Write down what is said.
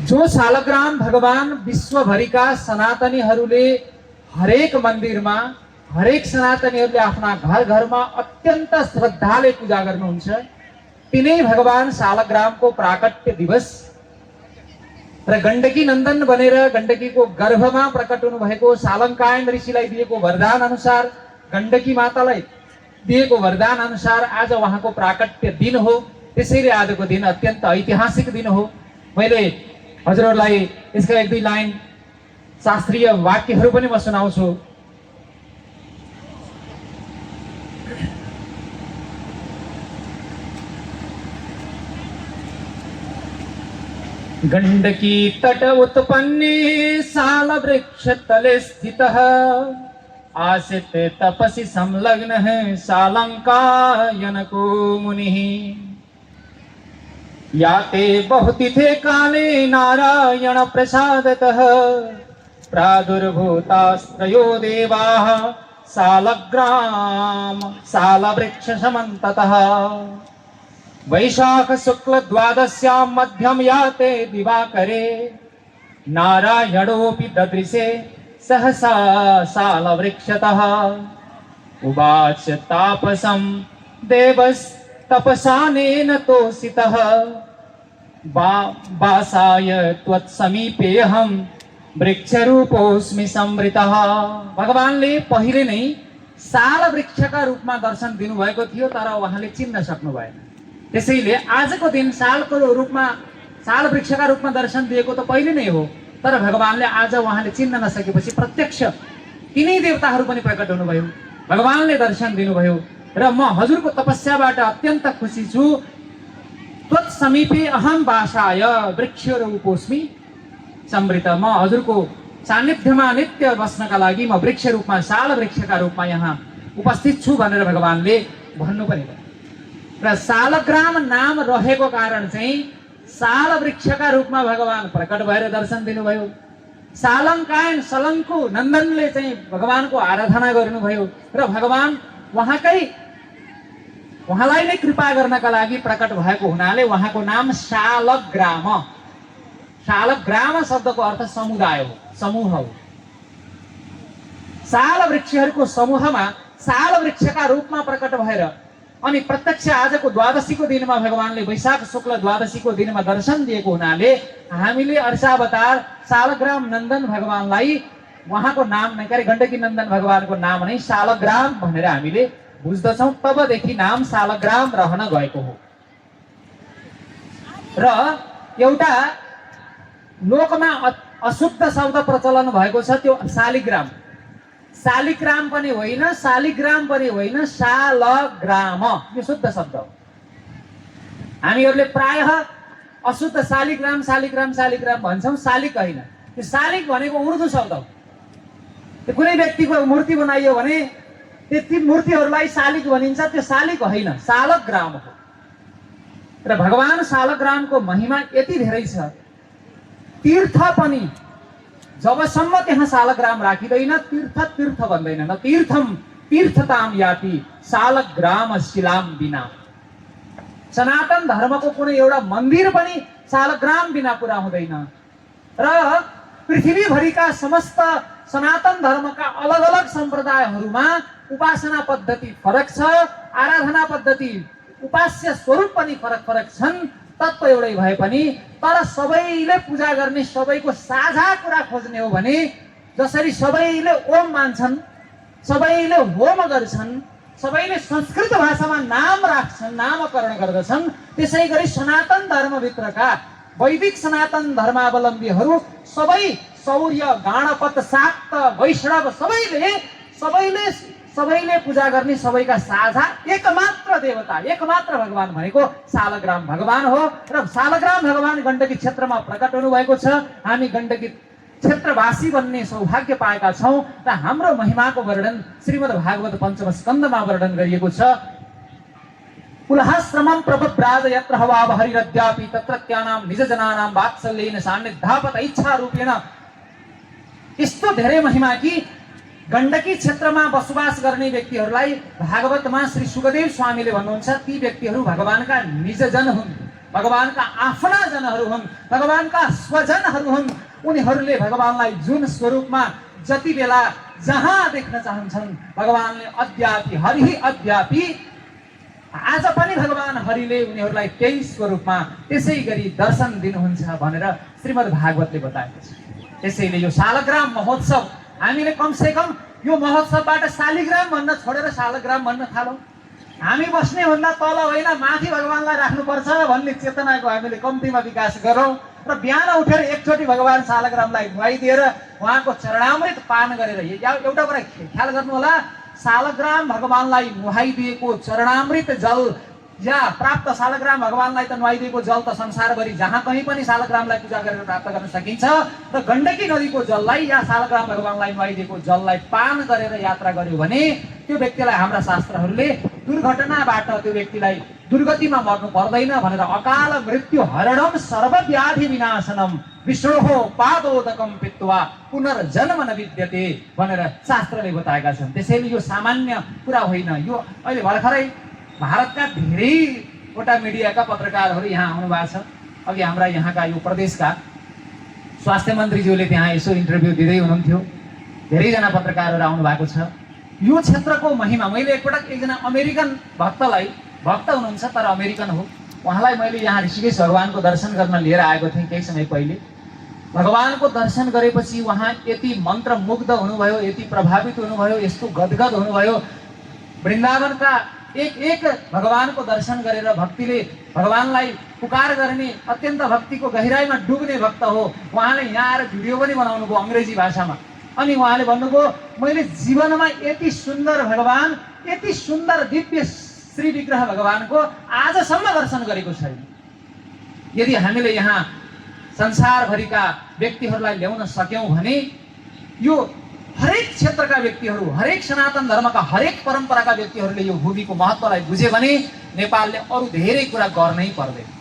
जो शालग्राम भगवान विश्वभरिका सनातनीहरूले हरेक मन्दिरमा हरेक सनातनीहरूले आफ्ना घर घरमा अत्यन्त श्रद्धाले पूजा गर्नुहुन्छ, तिनै भगवान शालग्रामको प्राकट्य दिवस र गण्डकी नन्दन बनेर गण्डकीको गर्भमा प्रकट हुनुभएको सालङ्कायन ऋषिलाई दिएको वरदान अनुसार, गण्डकी मातालाई दिएको वरदान अनुसार आज उहाँको प्राकट्य दिन हो। त्यसैले आजको दिन अत्यन्त ऐतिहासिक दिन हो। मैले हजुरहरूलाई यसका एक दुई लाइन शास्त्रीय वाक्यहरू पनि म सुनाउँछु। गण्डकी तट उत्पन्ने साल वृक्ष तले स्थितः आसित तपसि संलग्नः सालंकायनको मुनिः। याते बहुतिथे काले नारायण प्रसादतः प्रादुर्भूतास्त्रयो देवाः सालग्राम सालवृक्ष समन्ततः। वैशाख शुक्ल द्वादश्यां मध्यम याते दिवाकरे नारायणोऽपि ददृशे सहसा सालवृक्षतः। उवाच तापसं देवस्तपसानेन तोषितः वासाय त्वत्समीपेऽहं वृक्षरूपोऽस्मि संवृतः। भगवानले पहिले नै साल वृक्षका रूपमा दर्शन दिनुभएको थियो, तर उहाँले चिन्न सक्नु भएन। त्यसैले आजको दिन सालको रूपमा साल वृक्षका रूपमा दर्शन दिएको त पहिले नै हो, तर भगवानले आज उहाँले चिन्न नसकेपछि प्रत्यक्ष तिनै देवताहरू पनि प्रकट हुनुभयो, भगवानले दर्शन दिनुभयो। र म हजुरको तपस्याबाट अत्यन्त खुसी छु। त्वत्समीपे अहम वासाय वृक्षरूपोऽस्मि संवृत। म हजुरको सान्निध्यमा नित्य बस्नका लागि म वृक्ष रूपमा साल वृक्षका रूपमा यहाँ उपस्थित छु भनेर भगवानले भन्नु पनि भयो। र सालग्राम नाम रहेको कारण चाहिँ साल वृक्षका रूपमा भगवान प्रकट भएर दर्शन दिनुभयो। सालङ्कायन सलङ्कु नन्दनले चाहिँ भगवानको आराधना गर्नुभयो र भगवान उहाँलाई नै कृपा गर्नका लागि प्रकट भएको हुनाले उहाँको नाम शालग्राम। शालग्राम शब्दको अर्थ समुदाय हो, समूह हो। साल वृक्षहरूको समूहमा साल वृक्षका रूपमा प्रकट भएर अनि प्रत्यक्ष आजको द्वादशीको दिनमा भगवानले वैशाख शुक्ल द्वादशीको दिनमा दर्शन दिएको हुनाले हामीले अर्षावतार सालग्राम नन्दन भगवानलाई उहाँको नाम नै गण्डकी नन्दन भगवानको नाम नै शालग्राम भनेर हामीले बुझ्दछौँ। तबदेखि नाम शालग्राम रहन गएको हो। र एउटा लोकमा अशुद्ध शब्द प्रचलन भएको छ, त्यो शालिग्राम। शालिग्राम पनि होइन, शालिग्राम पनि होइन, शालग्राम, यो शुद्ध शब्द हो। हामीहरूले प्रायः अशुद्ध शालिग्राम शालिग्राम शालिग्राम भन्छौँ, शालिक होइन। त्यो शालिक भनेको उर्दू शब्द हो। त्यो कुनै व्यक्तिको मूर्ति बनाइयो भने ती मूर्तिहरूलाई शालिक भनिन्छ, त्यो शालिक होइन, शालग्राम हो। र भगवान शालग्रामको महिमा यति धेरै छ, तीर्थ पनि जबसम्म त्यहाँ शालग्राम राखिँदैन तीर्थ तीर्थ भन्दैन। न तीर्थम तीर्थताम याति शालग्राम शिलाम बिना। सनातन धर्मको कुनै एउटा मन्दिर पनि शालग्राम बिना पुरा हुँदैन। र पृथ्वीभरिका समस्त सनातन धर्मका अलग अलग सम्प्रदायहरूमा उपासना पद्धति फरक छ, आराधना पद्धति उपास्य स्वरूप पनि फरक फरक छन्, तत्त्व एउटै भए पनि तर सबैले पूजा गर्ने, सबैको साझा कुरा खोज्ने हो भने जसरी सबैले ओम मान्छन्, सबैले होम गर्छन्, सबैले संस्कृत भाषामा नाम राख्छन्, नामकरण गर्दछन्, त्यसै गरी सनातन धर्मभित्रका वैदिक सनातन धर्मावलम्बीहरू सबै सौर्य गाणपत शाक्त वैष्णव सबैले पूजा गर्ने सबैका साझा एकमात्र देवता, एकमात्र भगवान भनेको शालग्राम भगवान हो। र शालग्राम भगवान गण्डकी क्षेत्रमा प्रकट हुनुभएको छ। हामी गण्डकी क्षेत्रवासी बन्ने सौभाग्य पाएका छौँ र हाम्रो महिमाको वर्णन श्रीमद् भागवत पञ्चम स्कन्धमा वर्णन गरिएको छ। कुलहाश्रमं प्रबभ्राज यत्र हवाव हरिरद्यापि तत्रत्यानां निजजनानां वात्सल्येन सान्निध्यापत इच्छा रूपेण। यस्तो धेरै महिमा कि गण्डकी क्षेत्रमा बसोबास गर्ने व्यक्तिहरूलाई भागवतमा श्री सुखदेव स्वामीले भन्नुहुन्छ ती व्यक्तिहरू भगवानका निजजन हुन्। भगवानका आफ्ना जनहरू हुन्, भगवानका स्वजनहरू हुन्। उनीहरूले भगवानलाई जुन स्वरूपमा जति बेला जहाँ देख्न चाहन्छन्, भगवानले अद्यापि हरि अद्यापि आज पनि भगवान हरिले उनीहरूलाई त्यही स्वरूपमा त्यसै गरी दर्शन दिनुहुन्छ भनेर श्रीमद् भागवतले बताएको छ। त्यसैले यो शालग्राम महोत्सव हामीले कमसेकम यो महोत्सवबाट शालिग्राम भन्न छोडेर शालग्राम भन्न थालौँ। हामी बस्ने भन्दा तल होइन, माथि भगवानलाई राख्नुपर्छ भन्ने चेतनाको हामीले कम्तीमा विकास गरौँ र बिहान उठेर एकचोटि भगवान शालग्रामलाई नुहाइदिएर उहाँको चरणामृत पान गरेर, एउटा कुरा ख्याल गर्नु होला, शालग्राम भगवानलाई नुहाइदिएको चरणामृत जल या प्राप्त शालग्राम भगवानलाई त नुहाइदिएको जल त संसारभरि जहाँ कहीँ पनि शालग्रामलाई पूजा गरेर प्राप्त गर्न सकिन्छ। र गण्डकी नदीको जललाई या शालग्राम भगवानलाई नुहाइदिएको जललाई पान गरेर यात्रा गर्यो भने त्यो व्यक्तिलाई हाम्रा शास्त्रहरूले दुर्घटनाबाट त्यो व्यक्तिलाई दुर्गतिमा मर्नु पर्दैन भनेर अकाल मृत्यु हरणम सर्वव्याधि विनाशनम विष्णोहो पादोदकम पित्वा पुनर्जन्म न विद्यते भनेर शास्त्रले बताएका छन्। त्यसैले यो सामान्य कुरा होइन। यो अहिले भर्खरै भारतका धेरैवटा मिडियाका पत्रकारहरू यहाँ आउनुभएको छ। अघि हाम्रा यहाँका यो प्रदेशका स्वास्थ्य मन्त्रीज्यूले त्यहाँ यसो इन्टरभ्यू दिँदै हुनुहुन्थ्यो। धेरैजना पत्रकारहरू आउनु भएको छ। यो क्षेत्रको महिमा मैले एकपटक एकजना अमेरिकन भक्तलाई, भक्त हुनुहुन्छ तर अमेरिकन हो, उहाँलाई मैले यहाँ ऋषिकेश भगवानको दर्शन गर्न लिएर आएको थिएँ केही समय पहिले। भगवानको दर्शन गरेपछि उहाँ यति मन्त्रमुग्ध हुनुभयो, यति प्रभावित हुनुभयो, यस्तो गदगद हुनुभयो। वृन्दावनका एक भगवानको दर्शन गरेर भक्तिले भगवानलाई पुकार गर्ने, अत्यन्त भक्तिको गहिराईमा डुब्ने भक्त हो। उहाँले यहाँ आएर भिडियो पनि बनाउनु भयो अङ्ग्रेजी भाषामा। अनि उहाँले भन्नुभयो, मैले जीवनमा यति सुन्दर भगवान, यति सुन्दर दिव्य श्री विग्रह भगवानको आजसम्म दर्शन गरेको छैन। यदि हामीले यहाँ संसारभरिका व्यक्तिहरूलाई ल्याउन सक्यौँ भने यो हरेक क्षेत्रका व्यक्तिहरू, हरेक सनातन धर्मका हरेक परम्पराका व्यक्तिहरूले यो भूमिको महत्त्वलाई बुझे भने नेपालले अरू धेरै कुरा गर्नै पर्दैन।